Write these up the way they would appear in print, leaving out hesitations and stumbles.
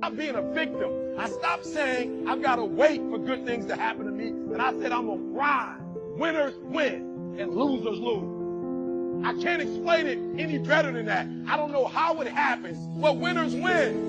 Stop being a victim. I stopped saying I've got to wait for good things to happen to me. And I said I'm going to rise. Winners win and losers lose. I can't explain it any better than that. I don't know how it happens, but winners win.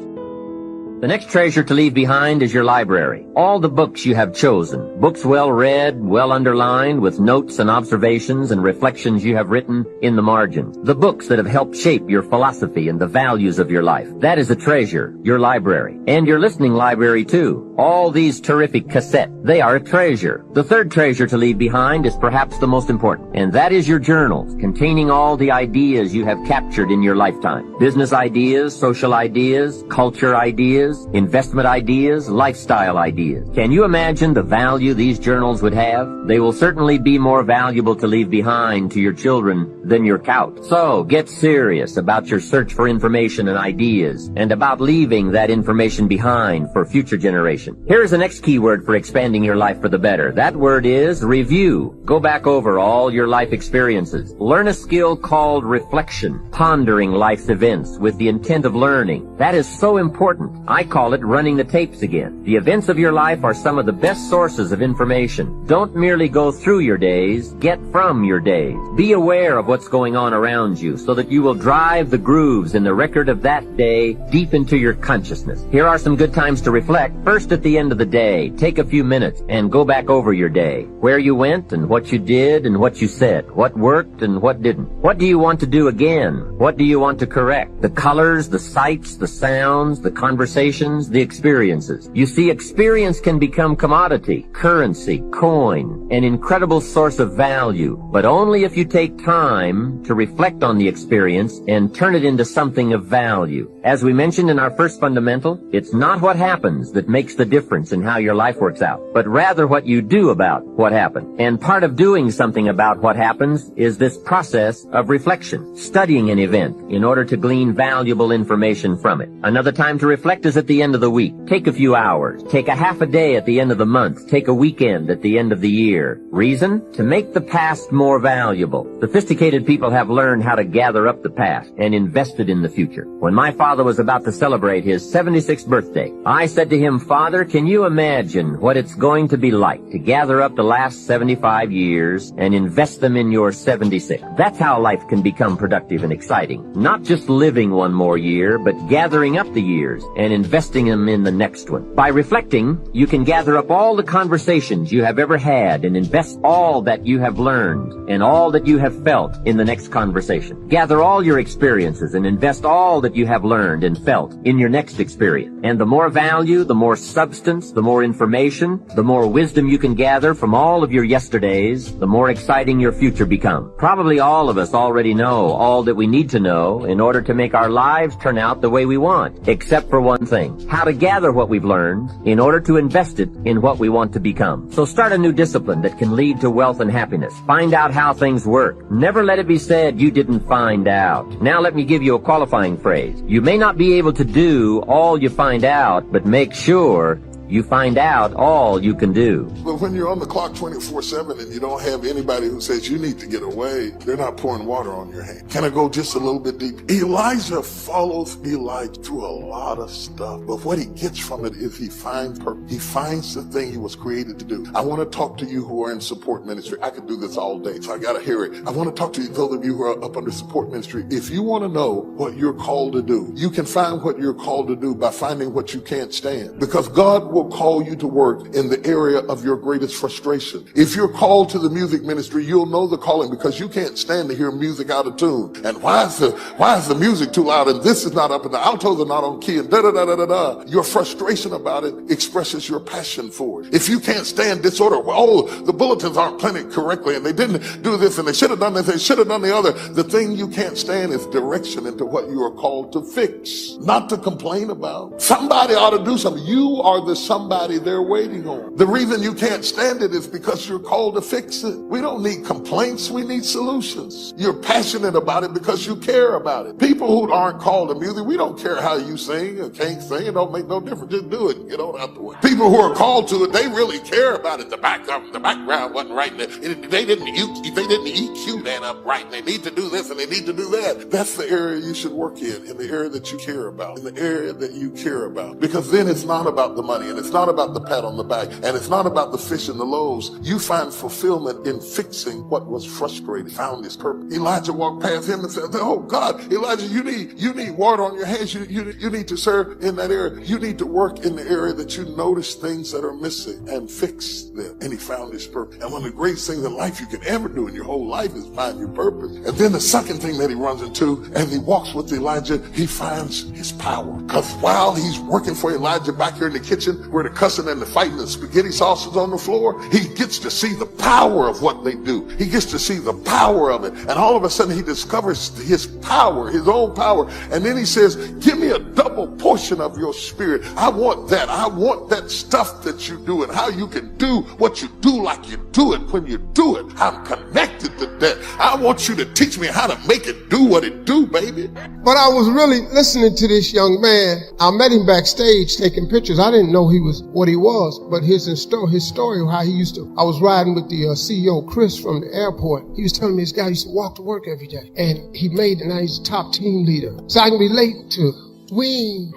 The next treasure to leave behind is your library. All the books you have chosen. Books well read, well underlined, with notes and observations and reflections you have written in the margins. The books that have helped shape your philosophy and the values of your life. That is a treasure, your library. And your listening library too. All these terrific cassettes, they are a treasure. The third treasure to leave behind is perhaps the most important, and that is your journals, containing all the ideas you have captured in your lifetime. Business ideas, social ideas, culture ideas, investment ideas, lifestyle ideas. Can you imagine the value these journals would have? They will certainly be more valuable to leave behind to your children than your couch. So get serious about your search for information and ideas, and about leaving that information behind for future generations. Here's the next key word for expanding your life for the better. That word is review. Go back over all your life experiences. Learn a skill called reflection, pondering life's events with the intent of learning. That is so important. I call it running the tapes again. The events of your life are some of the best sources of information. Don't merely go through your days, get from your days. Be aware of what's going on around you so that you will drive the grooves in the record of that day deep into your consciousness. Here are some good times to reflect. First, at the end of the day, take a few minutes and go back over your day. Where you went and what you did and what you said. What worked and what didn't. What do you want to do again? What do you want to correct? The colors, the sights, the sounds, the conversations, the experiences. You see, experience can become commodity, currency, coin, an incredible source of value, but only if you take time to reflect on the experience and turn it into something of value. As we mentioned in our first fundamental, it's not what happens that makes the difference in how your life works out, but rather what you do about what happened. And part of doing something about what happens is this process of reflection, studying an event in order to glean valuable information from it. Another time to reflect is at the end of the week. Take a few hours. Take a half a day at the end of the month. Take a weekend at the end of the year. Reason? To make the past more valuable. Sophisticated people have learned how to gather up the past and invest it in the future. When my father was about to celebrate his 76th birthday, I said to him, "Father, can you imagine what it's going to be like to gather up the last 75 years and invest them in your 76th? That's how life can become productive and exciting. Not just living one more year, but gathering up the years and investing them in the next one." By reflecting, you can gather up all the conversations you have ever had and invest all that you have learned and all that you have felt in the next conversation. Gather all your experiences and invest all that you have learned and felt in your next experience. And the more value, the more substance, the more information, the more wisdom you can gather from all of your yesterdays, the more exciting your future becomes. Probably all of us already know all that we need to know in order to make our lives turn out the way we want, except for one thing: how to gather what we've learned in order to invest it in what we want to become. So start a new discipline that can lead to wealth and happiness. Find out how things work. Never let it be said you didn't find out. Now let me give you a qualifying phrase. You may not be able to do all you find out, but make sure you find out all you can do. But when you're on the clock 24/7 and you don't have anybody who says you need to get away, they're not pouring water on your hand. Can I go just a little bit deep? Elijah follows Elijah through a lot of stuff, but what he gets from it is he finds purpose. He finds the thing he was created to do. I want to talk to you who are in support ministry. I could do this all day, so I got to hear it. I want to talk to you, those of you who are up under support ministry. If you want to know what you're called to do, you can find what you're called to do by finding what you can't stand, because God will call you to work in the area of your greatest frustration. If you're called to the music ministry, you'll know the calling, because you can't stand to hear music out of tune. And why is the music too loud, and this is not up, and the altos are not on key, and da da da da da da. Your frustration about it expresses your passion for it. If you can't stand disorder, well, the bulletins aren't printed correctly, and they didn't do this, and they should have done this, they should have done the other. The thing you can't stand is direction into what you are called to fix, not to complain about. Somebody ought to do something. You are the son somebody they're waiting on. The reason you can't stand it is because you're called to fix it. We don't need complaints, we need solutions. You're passionate about it because you care about it. People who aren't called to music, we don't care how you sing or can't sing. It don't make no difference. Just do it and get on out the way. People who are called to it, they really care about it. The background wasn't right. They didn't EQ that up right. And they need to do this and they need to do that. That's the area you should work in the area that you care about, in the area that you care about. Because then it's not about the money and it's not about the pat on the back and it's not about the fish and the loaves. You find fulfillment in fixing what was frustrating, found his purpose. Elijah walked past him and said, oh God, Elijah, you need water on your hands. You need to serve in that area. You need to work in the area that you notice things that are missing and fix them. And he found his purpose. And one of the greatest things in life you can ever do in your whole life is find your purpose. And then the second thing that he runs into, and he walks with Elijah, he finds his power. Because while he's working for Elijah back here in the kitchen where the cussing and the fighting and spaghetti sauces on the floor, he gets to see the power of what they do. He gets to see the power of it. And all of a sudden he discovers his power, his own power. And then he says, give me a double portion of your spirit. I want that. I want that stuff that you do and how you can do what you do like you do it when you do it. I'm connected to that. I want you to teach me how to make it do what it do, baby. But I was really listening to this young man. I met him backstage taking pictures. I didn't know he was what he was, but his story, how he used to, I was riding with the CEO, Chris, from the airport. He was telling me this guy used to walk to work every day. And he made it, now he's a top team leader. So I can relate to Ween.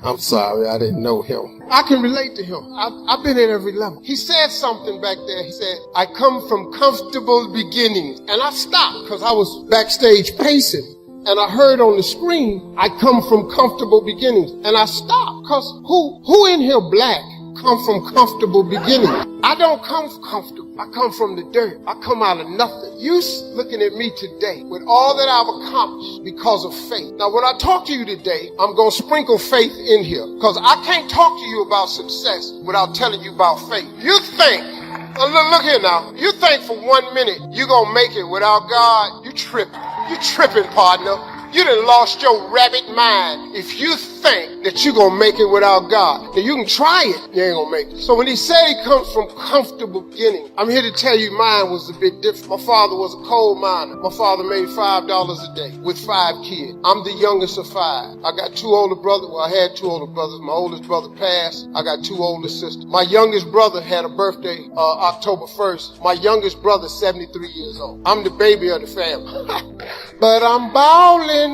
I'm sorry, I didn't know him. I can relate to him. I've been at every level. He said something back there. He said, I come from comfortable beginnings. And I stopped because I was backstage pacing. And I heard on the screen, I come from comfortable beginnings. And I stopped because who in here black come from comfortable beginnings? I don't come from comfortable. I come from the dirt. I come out of nothing. You looking at me today with all that I've accomplished because of faith. Now, when I talk to you today, I'm going to sprinkle faith in here because I can't talk to you about success without telling you about faith. You think, look here now, you think for 1 minute you're going to make it without God, you tripping. You tripping, partner. You done lost your rabbit mind if you think that you're going to make it without God. Now, you can try it, you ain't going to make it. So when he said he comes from comfortable beginning, I'm here to tell you mine was a bit different. My father was a coal miner. My father made $5 a day with 5 kids. I'm the youngest of 5. I got 2 older brothers. Well, I had 2 older brothers. My oldest brother passed. I got 2 older sisters. My youngest brother had a birthday October 1st. My youngest brother, 73 years old. I'm the baby of the family. But I'm balling.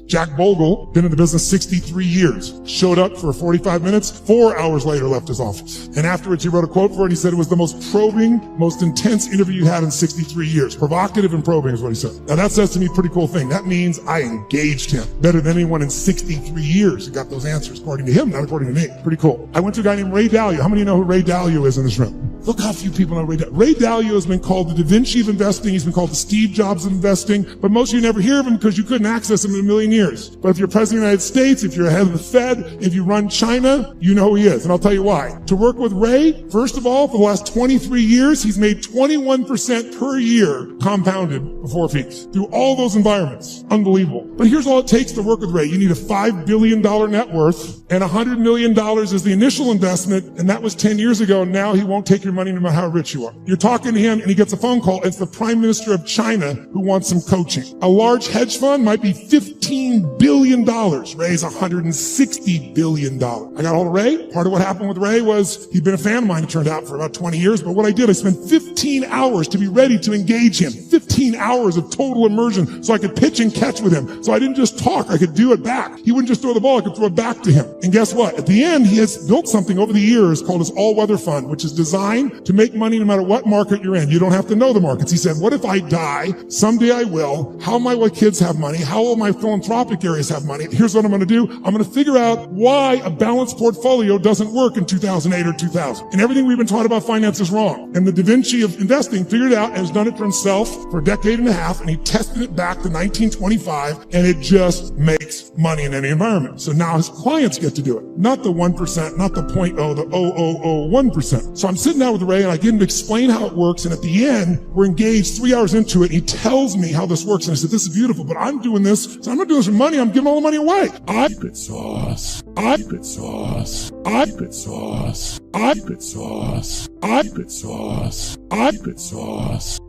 Jack Bogle, been in the business 63 years, showed up for 45 minutes, 4 hours later left his office. And afterwards he wrote a quote for it. He said it was the most probing, most intense interview you had in 63 years. Provocative and probing is what he said. Now that says to me a pretty cool thing. That means I engaged him better than anyone in 63 years who got those answers, according to him, not according to me. Pretty cool. I went to a guy named Ray Dalio. How many know who Ray Dalio is in this room? Look how few people know Ray Dalio. Ray Dalio has been called the Da Vinci of investing. He's been called the Steve Jobs of investing. But most of you never hear of him because you couldn't access him in a million years. But if you're president of the United States, if you're head of the Fed, if you run China, you know who he is. And I'll tell you why. To work with Ray, first of all, for the last 23 years, he's made 21% per year compounded before fees through all those environments. Unbelievable. But here's all it takes to work with Ray. You need a $5 billion net worth and $100 million as the initial investment. And that was 10 years ago. Now he won't take your money no matter how rich you are. You're talking to him and he gets a phone call. It's the Prime Minister of China who wants some coaching. A large hedge fund might be $15 billion. Ray's $160 billion. I got hold of Ray. Part of what happened with Ray was he'd been a fan of mine, it turned out, for about 20 years. But what I did, I spent 15 hours to be ready to engage him. 15 hours of total immersion so I could pitch and catch with him. So I didn't just talk, I could do it back. He wouldn't just throw the ball, I could throw it back to him. And guess what? At the end, he has built something over the years called his all-weather fund, which is designed to make money no matter what market you're in. You don't have to know the markets. He said, what if I die? Someday I will. How my kids have money? How will my philanthropic areas have money? Here's what I'm going to do. I'm going to figure out why a balanced portfolio doesn't work in 2008 or 2000. And everything we've been taught about finance is wrong. And the Da Vinci of investing figured it out and has done it for himself, for a decade and a half, and he tested it back to 1925, and it just makes money in any environment. So now his clients get to do it. Not the 1%, not the 0.01%. So I'm sitting down with Ray, and I get him to explain how it works, and at the end, we're engaged 3 hours into it, and he tells me how this works, and I said, this is beautiful, but I'm doing this, so I'm not doing this for money, I'm giving all the money away. Secret sauce. Secret sauce. Secret sauce. Secret sauce. Secret sauce. Secret sauce.